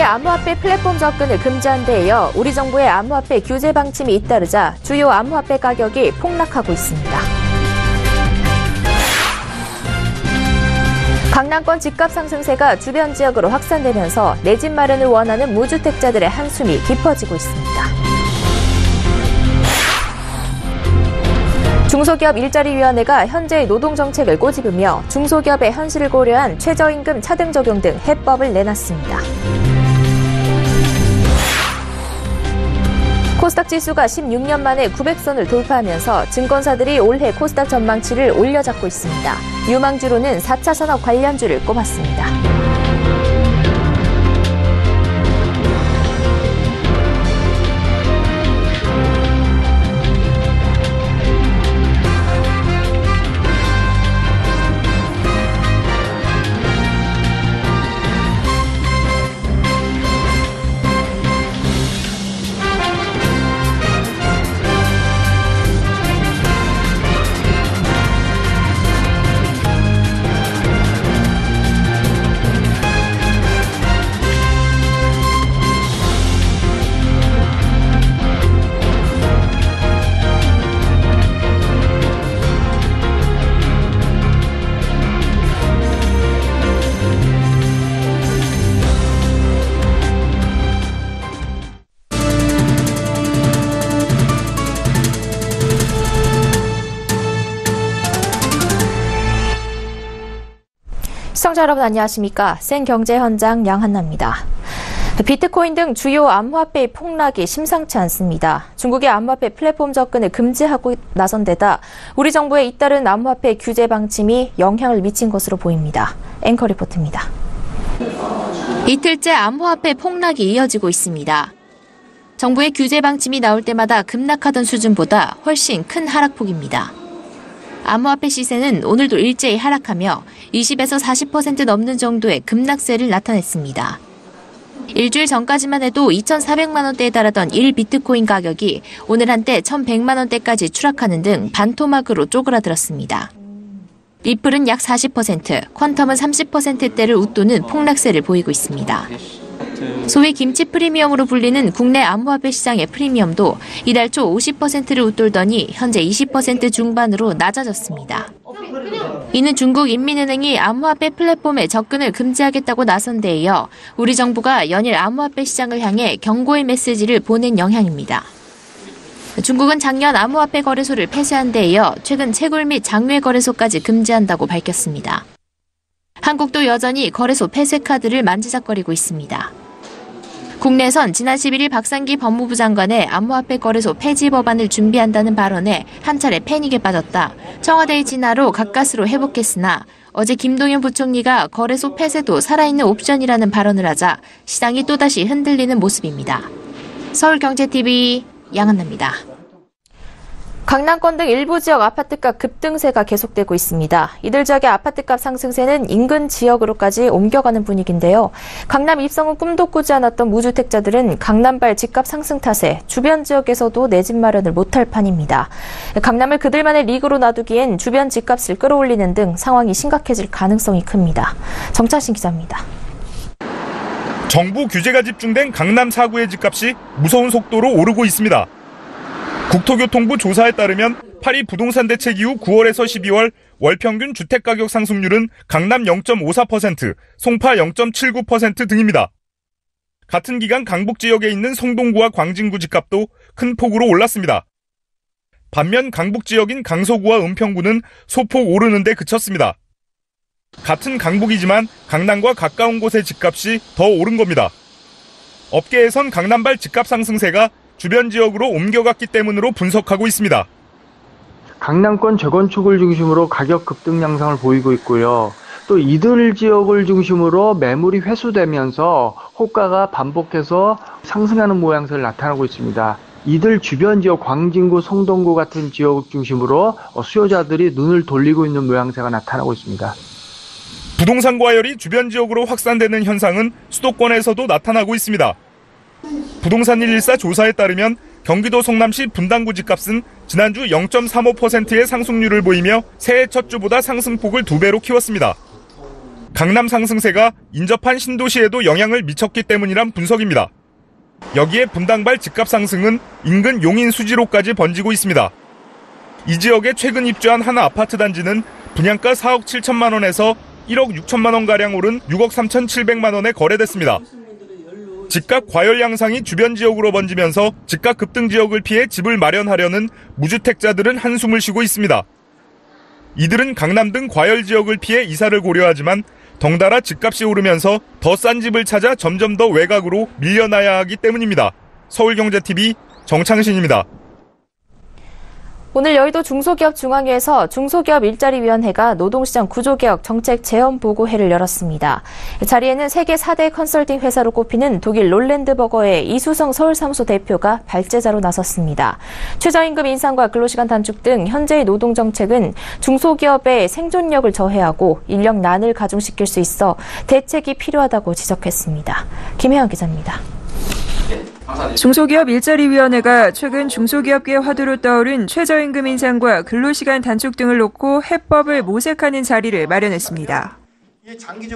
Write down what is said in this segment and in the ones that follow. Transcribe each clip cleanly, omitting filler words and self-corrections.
중국의 암호화폐 플랫폼 접근을 금지한 데 이어 우리 정부의 암호화폐 규제 방침이 잇따르자 주요 암호화폐 가격이 폭락하고 있습니다. 강남권 집값 상승세가 주변 지역으로 확산되면서 내 집 마련을 원하는 무주택자들의 한숨이 깊어지고 있습니다. 중소기업 일자리위원회가 현재의 노동정책을 꼬집으며 중소기업의 현실을 고려한 최저임금 차등 적용 등 해법을 내놨습니다. 코스닥 지수가 16년 만에 900선을 돌파하면서 증권사들이 올해 코스닥 전망치를 올려잡고 있습니다. 유망주로는 4차 산업 관련주를 꼽았습니다. 시청자 여러분 안녕하십니까? 센경제 현장 양한나입니다. 비트코인 등 주요 암호화폐의 폭락이 심상치 않습니다. 중국의 암호화폐 플랫폼 접근을 금지하고 나선 데다 우리 정부의 잇따른 암호화폐 규제 방침이 영향을 미친 것으로 보입니다. 앵커 리포트입니다. 이틀째 암호화폐 폭락이 이어지고 있습니다. 정부의 규제 방침이 나올 때마다 급락하던 수준보다 훨씬 큰 하락폭입니다. 암호화폐 시세는 오늘도 일제히 하락하며 20에서 40% 넘는 정도의 급락세를 나타냈습니다. 일주일 전까지만 해도 2,400만 원대에 달하던 1비트코인 가격이 오늘 한때 1,100만 원대까지 추락하는 등 반토막으로 쪼그라들었습니다. 리플은 약 40%, 퀀텀은 30%대를 웃도는 폭락세를 보이고 있습니다. 소위 김치 프리미엄으로 불리는 국내 암호화폐 시장의 프리미엄도 이달 초 50%를 웃돌더니 현재 20% 중반으로 낮아졌습니다. 이는 중국 인민은행이 암호화폐 플랫폼에 접근을 금지하겠다고 나선 데 이어 우리 정부가 연일 암호화폐 시장을 향해 경고의 메시지를 보낸 영향입니다. 중국은 작년 암호화폐 거래소를 폐쇄한 데 이어 최근 채굴 및 장외 거래소까지 금지한다고 밝혔습니다. 한국도 여전히 거래소 폐쇄 카드를 만지작거리고 있습니다. 국내선 지난 11일 박상기 법무부 장관의 암호화폐 거래소 폐지 법안을 준비한다는 발언에 한 차례 패닉에 빠졌다 청와대의 진화로 가까스로 회복했으나 어제 김동연 부총리가 거래소 폐쇄도 살아있는 옵션이라는 발언을 하자 시장이 또다시 흔들리는 모습입니다. 서울경제TV 양한나입니다. 강남권 등 일부 지역 아파트값 급등세가 계속되고 있습니다. 이들 지역의 아파트값 상승세는 인근 지역으로까지 옮겨가는 분위기인데요. 강남 입성 후 꿈도 꾸지 않았던 무주택자들은 강남발 집값 상승 탓에 주변 지역에서도 내 집 마련을 못할 판입니다. 강남을 그들만의 리그로 놔두기엔 주변 집값을 끌어올리는 등 상황이 심각해질 가능성이 큽니다. 정찬신 기자입니다. 정부 규제가 집중된 강남 4구의 집값이 무서운 속도로 오르고 있습니다. 국토교통부 조사에 따르면 파리 부동산 대책 이후 9월에서 12월 월 평균 주택가격 상승률은 강남 0.54%, 송파 0.79% 등입니다. 같은 기간 강북 지역에 있는 성동구와 광진구 집값도 큰 폭으로 올랐습니다. 반면 강북 지역인 강서구와 은평구는 소폭 오르는 데 그쳤습니다. 같은 강북이지만 강남과 가까운 곳의 집값이 더 오른 겁니다. 업계에선 강남발 집값 상승세가 주변 지역으로 옮겨갔기 때문으로 분석하고 있습니다. 강남권 재건축을 중심으로 가격 급등 양상을 보이고 있고요. 또 이들 지역을 중심으로 매물이 회수되면서 호가가 반복해서 상승하는 모양새를 나타나고 있습니다. 이들 주변 지역 광진구, 성동구 같은 지역을 중심으로 수요자들이 눈을 돌리고 있는 모양새가 나타나고 있습니다. 부동산 과열이 주변 지역으로 확산되는 현상은 수도권에서도 나타나고 있습니다. 부동산 114 조사에 따르면 경기도 성남시 분당구 집값은 지난주 0.35%의 상승률을 보이며 새해 첫 주보다 상승폭을 2배로 키웠습니다. 강남 상승세가 인접한 신도시에도 영향을 미쳤기 때문이란 분석입니다. 여기에 분당발 집값 상승은 인근 용인 수지로까지 번지고 있습니다. 이 지역에 최근 입주한 한 아파트 단지는 분양가 4억 7천만 원에서 1억 6천만 원가량 오른 6억 3천7백만 원에 거래됐습니다. 집값 과열 양상이 주변 지역으로 번지면서 집값 급등 지역을 피해 집을 마련하려는 무주택자들은 한숨을 쉬고 있습니다. 이들은 강남 등 과열 지역을 피해 이사를 고려하지만 덩달아 집값이 오르면서 더 싼 집을 찾아 점점 더 외곽으로 밀려나야 하기 때문입니다. 서울경제TV 정창신입니다. 오늘 여의도 중소기업 중앙회에서 중소기업 일자리위원회가 노동시장 구조개혁 정책 재원보고회를 열었습니다. 자리에는 세계 4대 컨설팅 회사로 꼽히는 독일 롤랜드버거의 이수성 서울사무소 대표가 발제자로 나섰습니다. 최저임금 인상과 근로시간 단축 등 현재의 노동정책은 중소기업의 생존력을 저해하고 인력난을 가중시킬 수 있어 대책이 필요하다고 지적했습니다. 김혜영 기자입니다. 중소기업 일자리위원회가 최근 중소기업계 화두로 떠오른 최저임금 인상과 근로시간 단축 등을 놓고 해법을 모색하는 자리를 마련했습니다.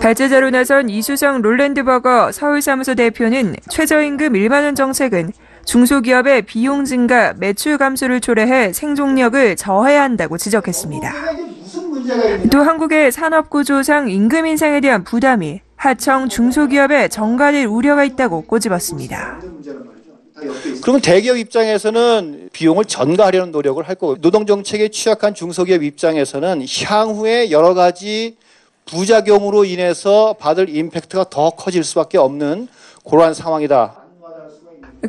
발제자로 나선 이수성 롤랜드버거 서울사무소 대표는 최저임금 1만 원 정책은 중소기업의 비용 증가, 매출 감소를 초래해 생존력을 저해야 한다고 지적했습니다. 또 한국의 산업구조상 임금 인상에 대한 부담이 하청 중소기업에 전가될 우려가 있다고 꼬집었습니다. 그러면 대기업 입장에서는 비용을 전가하려는 노력을 할 거고 노동정책에 취약한 중소기업 입장에서는 향후에 여러 가지 부작용으로 인해서 받을 임팩트가 더 커질 수밖에 없는 그러한 상황이다.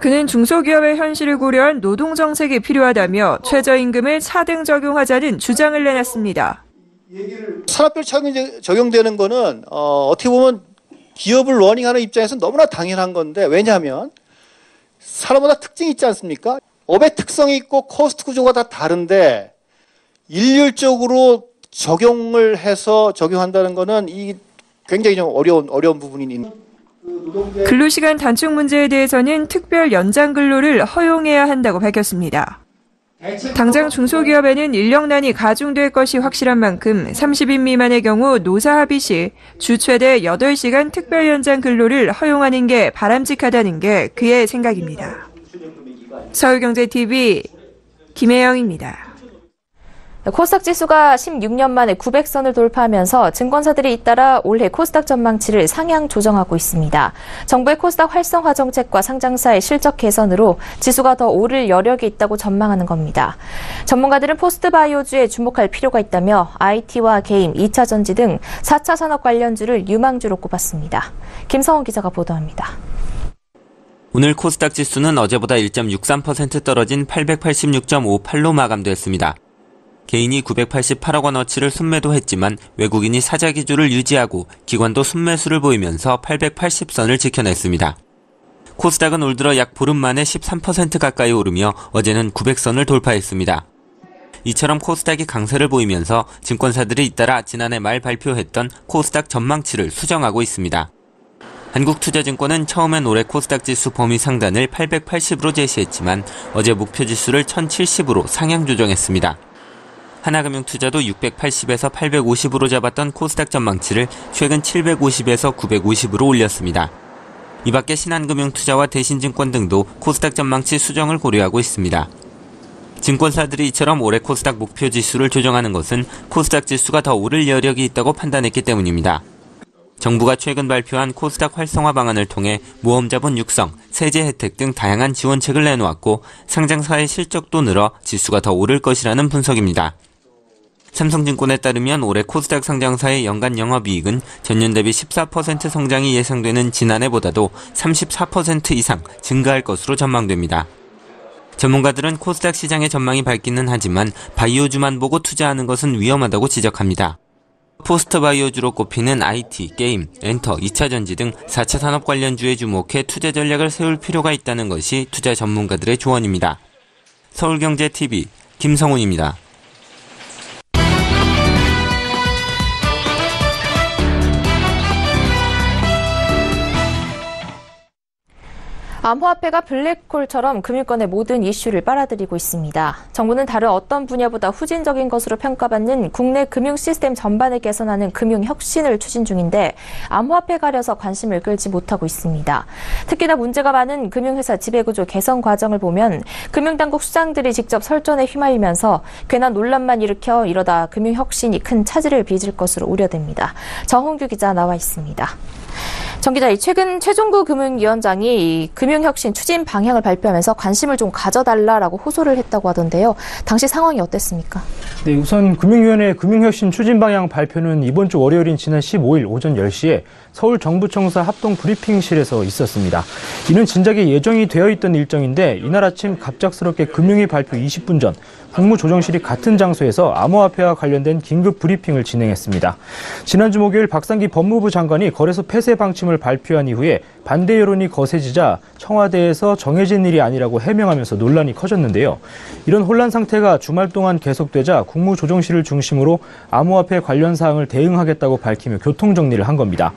그는 중소기업의 현실을 고려한 노동정책이 필요하다며 최저임금을 차등 적용하자는 주장을 내놨습니다. 산업별 적용되는 거는 어떻게 보면 기업을 러닝하는 입장에서 너무나 당연한 건데 왜냐하면 산업마다 특징이 있지 않습니까? 업의 특성이 있고 코스트 구조가 다 다른데 일률적으로 적용을 해서 적용한다는 거는 이 굉장히 좀 어려운 부분이 있는. 근로시간 단축 문제에 대해서는 특별 연장 근로를 허용해야 한다고 밝혔습니다. 당장 중소기업에는 인력난이 가중될 것이 확실한 만큼 30인 미만의 경우 노사 합의 시 주 최대 8시간 특별 연장 근로를 허용하는 게 바람직하다는 게 그의 생각입니다. 서울경제TV 김혜영입니다. 코스닥 지수가 16년 만에 900선을 돌파하면서 증권사들이 잇따라 올해 코스닥 전망치를 상향 조정하고 있습니다. 정부의 코스닥 활성화 정책과 상장사의 실적 개선으로 지수가 더 오를 여력이 있다고 전망하는 겁니다. 전문가들은 포스트바이오주에 주목할 필요가 있다며 IT와 게임, 2차 전지 등 4차 산업 관련주를 유망주로 꼽았습니다. 김성원 기자가 보도합니다. 오늘 코스닥 지수는 어제보다 1.63% 떨어진 886.58로 마감됐습니다. 개인이 988억 원어치를 순매도했지만 외국인이 사자 기조를 유지하고 기관도 순매수를 보이면서 880선을 지켜냈습니다. 코스닥은 올 들어 약 보름 만에 13% 가까이 오르며 어제는 900선을 돌파했습니다. 이처럼 코스닥이 강세를 보이면서 증권사들이 잇따라 지난해 말 발표했던 코스닥 전망치를 수정하고 있습니다. 한국투자증권은 처음엔 올해 코스닥 지수 범위 상단을 880으로 제시했지만 어제 목표 지수를 1070으로 상향 조정했습니다. 하나금융투자도 680에서 850으로 잡았던 코스닥 전망치를 최근 750에서 950으로 올렸습니다. 이 밖에 신한금융투자와 대신증권 등도 코스닥 전망치 수정을 고려하고 있습니다. 증권사들이 이처럼 올해 코스닥 목표 지수를 조정하는 것은 코스닥 지수가 더 오를 여력이 있다고 판단했기 때문입니다. 정부가 최근 발표한 코스닥 활성화 방안을 통해 모험자본 육성, 세제 혜택 등 다양한 지원책을 내놓았고 상장사의 실적도 늘어 지수가 더 오를 것이라는 분석입니다. 삼성증권에 따르면 올해 코스닥 상장사의 연간 영업이익은 전년 대비 14% 성장이 예상되는 지난해보다도 34% 이상 증가할 것으로 전망됩니다. 전문가들은 코스닥 시장의 전망이 밝기는 하지만 바이오주만 보고 투자하는 것은 위험하다고 지적합니다. 포스트바이오주로 꼽히는 IT, 게임, 엔터, 2차 전지 등 4차 산업 관련주에 주목해 투자 전략을 세울 필요가 있다는 것이 투자 전문가들의 조언입니다. 서울경제TV 김성훈입니다. 암호화폐가 블랙홀처럼 금융권의 모든 이슈를 빨아들이고 있습니다. 정부는 다른 어떤 분야보다 후진적인 것으로 평가받는 국내 금융 시스템 전반을 개선하는 금융 혁신을 추진 중인데 암호화폐 가려서 관심을 끌지 못하고 있습니다. 특히나 문제가 많은 금융회사 지배구조 개선 과정을 보면 금융당국 수장들이 직접 설전에 휘말리면서 괜한 논란만 일으켜 이러다 금융 혁신이 큰 차질을 빚을 것으로 우려됩니다. 정홍규 기자 나와 있습니다. 정 기자, 최근 최종구 금융위원장이 이 금융혁신 추진 방향을 발표하면서 관심을 좀 가져달라라고 호소를 했다고 하던데요. 당시 상황이 어땠습니까? 네, 우선 금융위원회 금융혁신 추진 방향 발표는 이번 주 월요일인 지난 15일 오전 10시에 서울 정부청사 합동 브리핑실에서 있었습니다. 이는 진작에 예정이 되어 있던 일정인데 이날 아침 갑작스럽게 금융위 발표 20분 전 국무조정실이 같은 장소에서 암호화폐와 관련된 긴급 브리핑을 진행했습니다. 지난주 목요일 박상기 법무부 장관이 거래소 폐쇄 방침을 발표한 이후에 반대 여론이 거세지자 청와대에서 정해진 일이 아니라고 해명하면서 논란이 커졌는데요. 이런 혼란 상태가 주말 동안 계속되자 국무조정실을 중심으로 암호화폐 관련 사항을 대응하겠다고 밝히며 교통정리를 한 겁니다.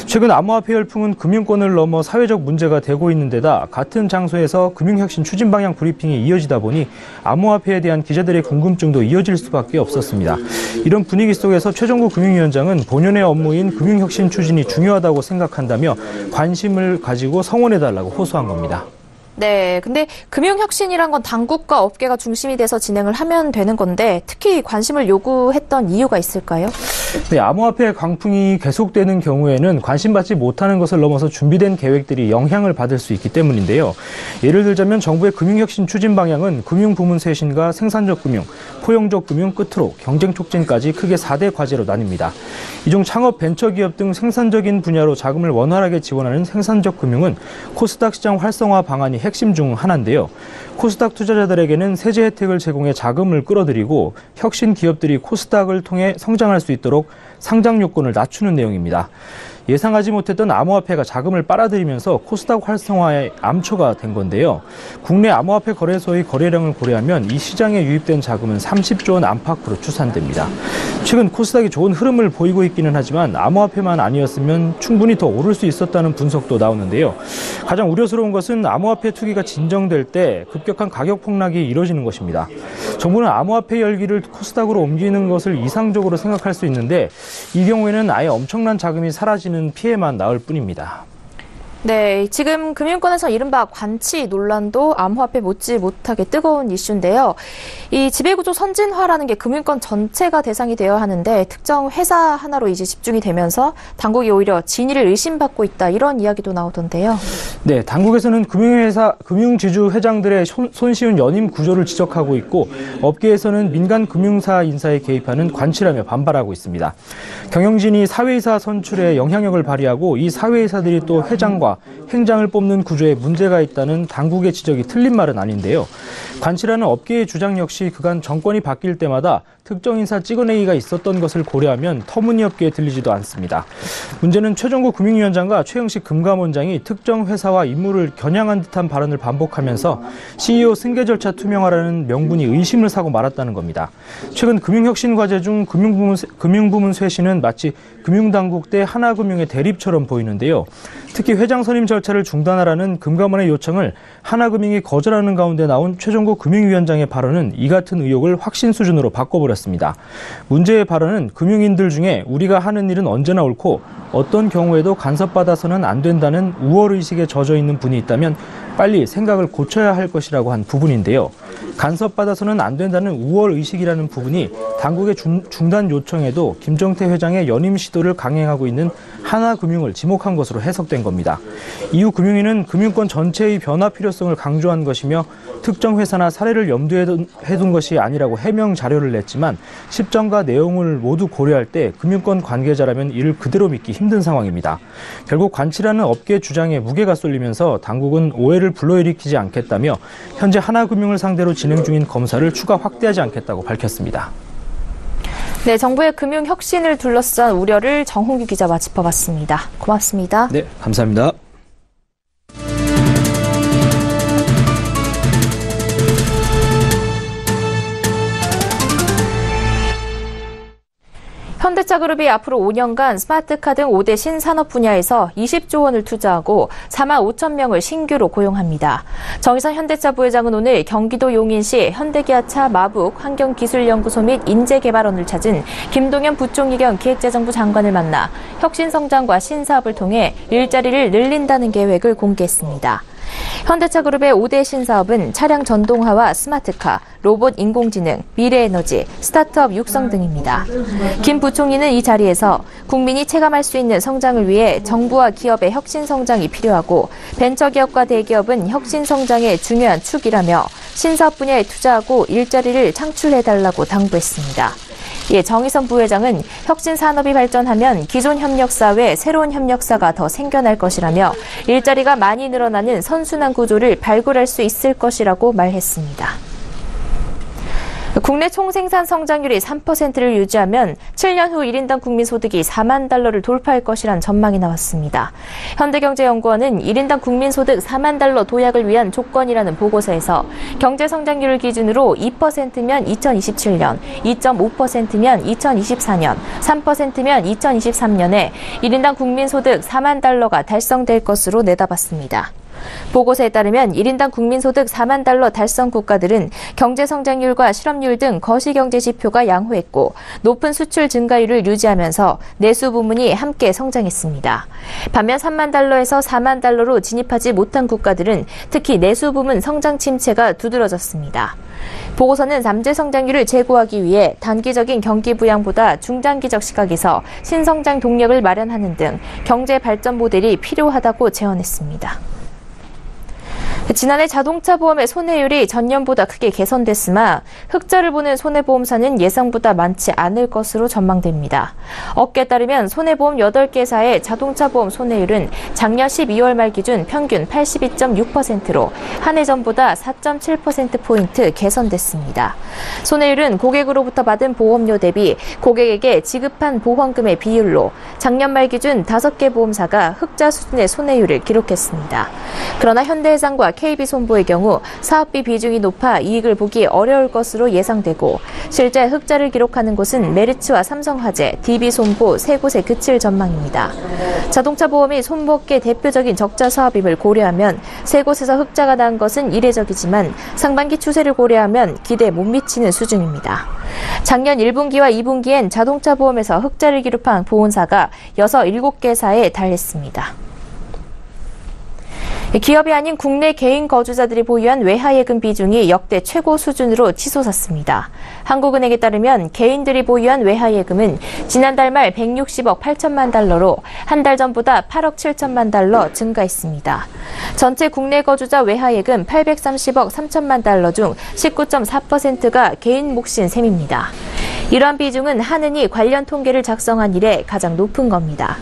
최근 암호화폐 열풍은 금융권을 넘어 사회적 문제가 되고 있는 데다 같은 장소에서 금융혁신 추진 방향 브리핑이 이어지다 보니 암호화폐에 대한 기자들의 궁금증도 이어질 수밖에 없었습니다. 이런 분위기 속에서 최종구 금융위원장은 본연의 업무인 금융혁신 추진이 중요하다고 생각한다며 관심을 가지고 성원해달라고 호소한 겁니다. 네, 근데 금융혁신이란 건 당국과 업계가 중심이 돼서 진행을 하면 되는 건데 특히 관심을 요구했던 이유가 있을까요? 네, 암호화폐 광풍이 계속되는 경우에는 관심받지 못하는 것을 넘어서 준비된 계획들이 영향을 받을 수 있기 때문인데요. 예를 들자면 정부의 금융혁신 추진 방향은 금융부문 쇄신과 생산적 금융, 포용적 금융 끝으로 경쟁 촉진까지 크게 4대 과제로 나뉩니다. 이 중 창업, 벤처기업 등 생산적인 분야로 자금을 원활하게 지원하는 생산적 금융은 코스닥 시장 활성화 방안이 핵심 중 하나인데요. 코스닥 투자자들에게는 세제 혜택을 제공해 자금을 끌어들이고 혁신 기업들이 코스닥을 통해 성장할 수 있도록 상장 요건을 낮추는 내용입니다. 예상하지 못했던 암호화폐가 자금을 빨아들이면서 코스닥 활성화의 암초가 된 건데요. 국내 암호화폐 거래소의 거래량을 고려하면 이 시장에 유입된 자금은 30조 원 안팎으로 추산됩니다. 최근 코스닥이 좋은 흐름을 보이고 있기는 하지만 암호화폐만 아니었으면 충분히 더 오를 수 있었다는 분석도 나오는데요. 가장 우려스러운 것은 암호화폐 투기가 진정될 때 급격한 가격 폭락이 이뤄지는 것입니다. 정부는 암호화폐 열기를 코스닥으로 옮기는 것을 이상적으로 생각할 수 있는데 이 경우에는 아예 엄청난 자금이 사라지는 피해만 나을 뿐입니다. 네, 지금 금융권에서 이른바 관치 논란도 암호화폐 못지못하게 뜨거운 이슈인데요. 이 지배구조 선진화라는 게 금융권 전체가 대상이 되어야 하는데 특정 회사 하나로 이제 집중이 되면서 당국이 오히려 진위를 의심받고 있다 이런 이야기도 나오던데요. 네, 당국에서는 금융지주 회장들의 손쉬운 연임 구조를 지적하고 있고 업계에서는 민간 금융사 인사에 개입하는 관치라며 반발하고 있습니다. 경영진이 사회이사 선출에 영향력을 발휘하고 이 사회이사들이 또 회장과 행장을 뽑는 구조에 문제가 있다는 당국의 지적이 틀린 말은 아닌데요. 관치라는 업계의 주장 역시 그간 정권이 바뀔 때마다 특정 인사 찍어내기가 있었던 것을 고려하면 터무니없게 들리지도 않습니다. 문제는 최종구 금융위원장과 최영식 금감원장이 특정 회사와 임무를 겨냥한 듯한 발언을 반복하면서 CEO 승계 절차 투명화라는 명분이 의심을 사고 말았다는 겁니다. 최근 금융혁신 과제 중 금융부문 쇄신은 마치 금융당국 대 하나금융의 대립처럼 보이는데요. 특히 회장 선임 절차를 중단하라는 금감원의 요청을 하나금융이 거절하는 가운데 나온 최종구 금융위원장의 발언은 이 같은 의혹을 확신 수준으로 바꿔버렸습니다. 문제의 발언은 금융인들 중에 우리가 하는 일은 언제나 옳고 어떤 경우에도 간섭받아서는 안 된다는 우월의식에 젖어 있는 분이 있다면 빨리 생각을 고쳐야 할 것이라고 한 부분인데요. 간섭받아서는 안 된다는 우월의식이라는 부분이 당국의 중단 요청에도 김정태 회장의 연임 시도를 강행하고 있는 하나금융을 지목한 것으로 해석된 겁니다. 이후 금융위는 금융권 전체의 변화 필요성을 강조한 것이며 특정 회사나 사례를 염두에 둔 것이 아니라고 해명 자료를 냈지만 시점과 내용을 모두 고려할 때 금융권 관계자라면 이를 그대로 믿기 힘든 상황입니다. 결국 관치라는 업계 주장에 무게가 쏠리면서 당국은 오해를 불러일으키지 않겠다며 현재 하나금융을 상대로 진행 중인 검사를 추가 확대하지 않겠다고 밝혔습니다. 네, 정부의 금융 혁신을 둘러싼 우려를 정홍규 기자와 짚어봤습니다. 고맙습니다. 네, 감사합니다. 현대 현대차그룹이 앞으로 5년간 스마트카 등 5대 신산업 분야에서 20조 원을 투자하고 4만 5천 명을 신규로 고용합니다. 정의선 현대차 부회장은 오늘 경기도 용인시 현대기아차 마북 환경기술연구소 및 인재개발원을 찾은 김동연 부총리 겸 기획재정부 장관을 만나 혁신성장과 신사업을 통해 일자리를 늘린다는 계획을 공개했습니다. 현대차그룹의 5대 신사업은 차량 전동화와 스마트카, 로봇 인공지능, 미래에너지, 스타트업 육성 등입니다. 김 부총리는 이 자리에서 국민이 체감할 수 있는 성장을 위해 정부와 기업의 혁신 성장이 필요하고 벤처기업과 대기업은 혁신 성장의 중요한 축이라며 신사업 분야에 투자하고 일자리를 창출해달라고 당부했습니다. 이에 정의선 부회장은 혁신 산업이 발전하면 기존 협력사 외 새로운 협력사가 더 생겨날 것이라며 일자리가 많이 늘어나는 선순환 구조를 발굴할 수 있을 것이라고 말했습니다. 국내 총생산 성장률이 3%를 유지하면 7년 후 1인당 국민소득이 4만 달러를 돌파할 것이란 전망이 나왔습니다. 현대경제연구원은 1인당 국민소득 4만 달러 도약을 위한 조건이라는 보고서에서 경제성장률을 기준으로 2%면 2027년, 2.5%면 2024년, 3%면 2023년에 1인당 국민소득 4만 달러가 달성될 것으로 내다봤습니다. 보고서에 따르면 1인당 국민소득 4만 달러 달성 국가들은 경제성장률과 실업률 등 거시경제 지표가 양호했고 높은 수출 증가율을 유지하면서 내수 부문이 함께 성장했습니다. 반면 3만 달러에서 4만 달러로 진입하지 못한 국가들은 특히 내수 부문 성장 침체가 두드러졌습니다. 보고서는 잠재 성장률을 제고하기 위해 단기적인 경기 부양보다 중장기적 시각에서 신성장 동력을 마련하는 등 경제 발전 모델이 필요하다고 제언했습니다. 지난해 자동차 보험의 손해율이 전년보다 크게 개선됐으나 흑자를 보는 손해보험사는 예상보다 많지 않을 것으로 전망됩니다. 업계에 따르면 손해보험 8개사의 자동차 보험 손해율은 작년 12월 말 기준 평균 82.6%로 한 해 전보다 4.7%포인트 개선됐습니다. 손해율은 고객으로부터 받은 보험료 대비 고객에게 지급한 보험금의 비율로 작년 말 기준 5개 보험사가 흑자 수준의 손해율을 기록했습니다. 그러나 현대해상과 KB손보의 경우 사업비 비중이 높아 이익을 보기 어려울 것으로 예상되고 실제 흑자를 기록하는 곳은 메르츠와 삼성화재, DB손보 3곳에 그칠 전망입니다. 자동차 보험이 손보업계 대표적인 적자 사업임을 고려하면 3곳에서 흑자가 난 것은 이례적이지만 상반기 추세를 고려하면 기대에 못 미치는 수준입니다. 작년 1분기와 2분기엔 자동차 보험에서 흑자를 기록한 보험사가 7개사에 달했습니다. 기업이 아닌 국내 개인 거주자들이 보유한 외화예금 비중이 역대 최고 수준으로 치솟았습니다. 한국은행에 따르면 개인들이 보유한 외화예금은 지난달 말 160억 8천만 달러로 한 달 전보다 8억 7천만 달러 증가했습니다. 전체 국내 거주자 외화예금 830억 3천만 달러 중 19.4%가 개인 몫인 셈입니다. 이러한 비중은 한은이 관련 통계를 작성한 이래 가장 높은 겁니다.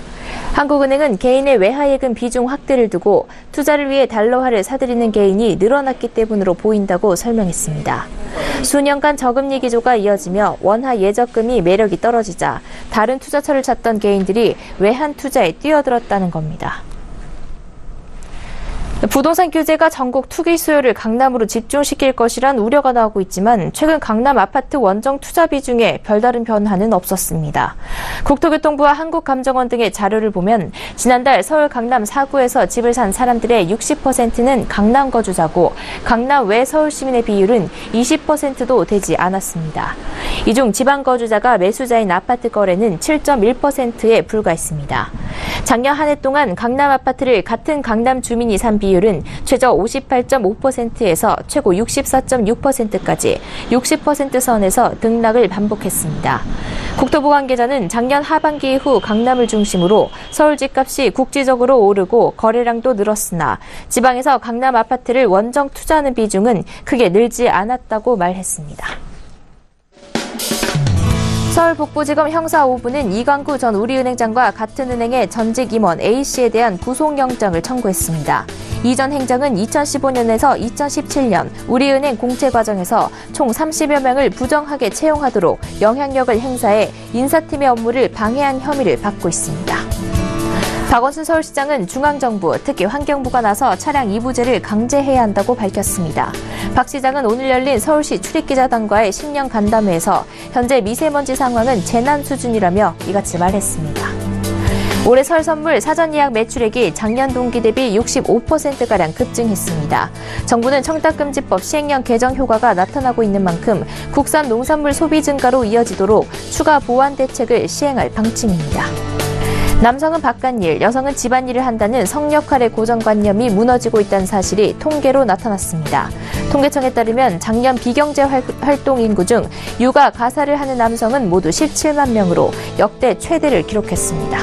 한국은행은 개인의 외화예금 비중 확대를 두고 투자를 위해 달러화를 사들이는 개인이 늘어났기 때문으로 보인다고 설명했습니다. 수년간 저금리 기조가 이어지며 원화 예적금이 매력이 떨어지자 다른 투자처를 찾던 개인들이 외환 투자에 뛰어들었다는 겁니다. 부동산 규제가 전국 투기 수요를 강남으로 집중시킬 것이란 우려가 나오고 있지만 최근 강남 아파트 원정 투자 비중에 별다른 변화는 없었습니다. 국토교통부와 한국감정원 등의 자료를 보면 지난달 서울 강남 4구에서 집을 산 사람들의 60%는 강남 거주자고 강남 외 서울 시민의 비율은 20%도 되지 않았습니다. 이 중 지방 거주자가 매수자인 아파트 거래는 7.1%에 불과했습니다. 작년 한 해 동안 강남 아파트를 같은 강남 주민이 산 비율은 최저 58.5%에서 최고 64.6%까지 60% 선에서 등락을 반복했습니다. 국토부 관계자는 작년 하반기 이후 강남을 중심으로 서울 집값이 국지적으로 오르고 거래량도 늘었으나 지방에서 강남 아파트를 원정 투자하는 비중은 크게 늘지 않았다고 말했습니다. 서울 북부지검 형사 5부는 이광구 전 우리은행장과 같은 은행의 전직 임원 A씨에 대한 구속영장을 청구했습니다. 이 전 행장은 2015년에서 2017년 우리은행 공채 과정에서 총 30여 명을 부정하게 채용하도록 영향력을 행사해 인사팀의 업무를 방해한 혐의를 받고 있습니다. 박원순 서울시장은 중앙정부, 특히 환경부가 나서 차량 이부제를 강제해야 한다고 밝혔습니다. 박 시장은 오늘 열린 서울시 출입기자단과의 신년 간담회에서 현재 미세먼지 상황은 재난 수준이라며 이같이 말했습니다. 올해 설 선물 사전 예약 매출액이 작년 동기 대비 65%가량 급증했습니다. 정부는 청탁금지법 시행령 개정 효과가 나타나고 있는 만큼 국산 농산물 소비 증가로 이어지도록 추가 보완 대책을 시행할 방침입니다. 남성은 바깥일, 여성은 집안일을 한다는 성역할의 고정관념이 무너지고 있다는 사실이 통계로 나타났습니다. 통계청에 따르면 작년 비경제 활동 인구 중 육아, 가사를 하는 남성은 모두 17만 명으로 역대 최대를 기록했습니다.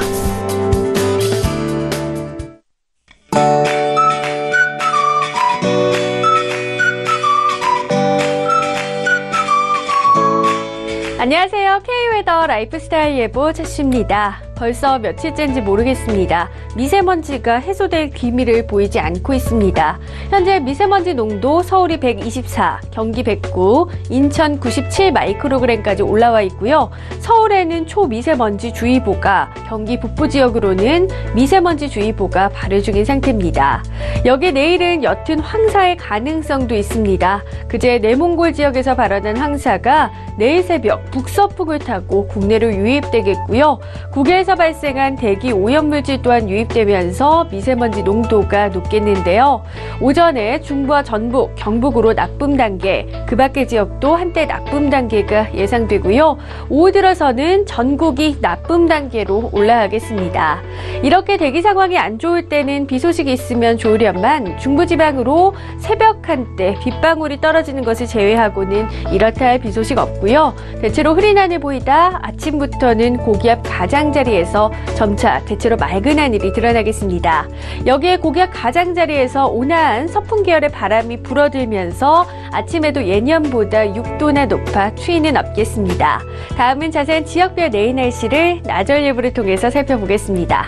안녕하세요. K웨더 라이프스타일 예보 최씨입니다. 벌써 며칠째인지 모르겠습니다. 미세먼지가 해소될 기미를 보이지 않고 있습니다. 현재 미세먼지 농도 서울이 124, 경기 109, 인천 97 마이크로그램까지 올라와 있고요. 서울에는 초미세먼지 주의보가, 경기 북부 지역으로는 미세먼지 주의보가 발효 중인 상태입니다. 여기에 내일은 옅은 황사의 가능성도 있습니다. 그제 내몽골 지역에서 발원한 황사가 내일 새벽 북서풍을 타고 국내로 유입되겠고요. 국외에서 발생한 대기 오염물질 또한 유입되면서 미세먼지 농도가 높겠는데요. 오전에 중부와 전북, 경북으로 나쁨 단계, 그 밖의 지역도 한때 나쁨 단계가 예상되고요. 오후 들어서는 전국이 나쁨 단계로 올라가겠습니다. 이렇게 대기 상황이 안 좋을 때는 비 소식이 있으면 좋으련만 중부지방으로 새벽 한때 빗방울이 떨어지는 것을 제외하고는 이렇다 할 비 소식 없고요. 대체로 흐린 하늘 보이다 아침부터는 고기압 가장자리에서 점차 대체로 맑은 하늘이 드러나겠습니다. 여기에 고기압 가장자리에서 온화한 서풍 계열의 바람이 불어들면서 아침에도 예년보다 6도나 높아 추위는 없겠습니다. 다음은 자세한 지역별 내일 날씨를 나절 예보를 통해서 살펴보겠습니다.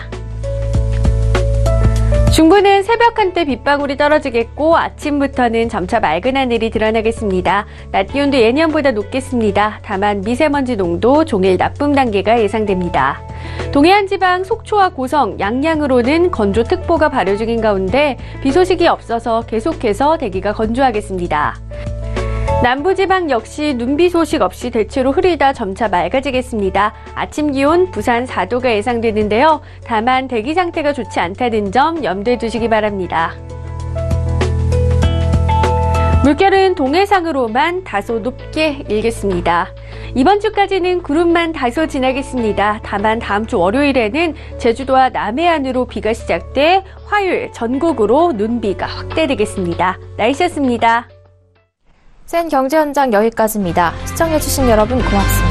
중부는 새벽 한때 빗방울이 떨어지겠고 아침부터는 점차 맑은 하늘이 드러나겠습니다. 낮 기온도 예년보다 높겠습니다. 다만 미세먼지 농도 종일 나쁨 단계가 예상됩니다. 동해안 지방 속초와 고성, 양양으로는 건조특보가 발효 중인 가운데 비 소식이 없어서 계속해서 대기가 건조하겠습니다. 남부지방 역시 눈비 소식 없이 대체로 흐리다 점차 맑아지겠습니다. 아침 기온 부산 4도가 예상되는데요. 다만 대기 상태가 좋지 않다는 점 염두에 두시기 바랍니다. 물결은 동해상으로만 다소 높게 일겠습니다. 이번 주까지는 구름만 다소 지나겠습니다. 다만 다음 주 월요일에는 제주도와 남해안으로 비가 시작돼 화요일 전국으로 눈비가 확대되겠습니다. 날씨였습니다. 센 경제 현장 여기까지입니다. 시청해주신 여러분 고맙습니다.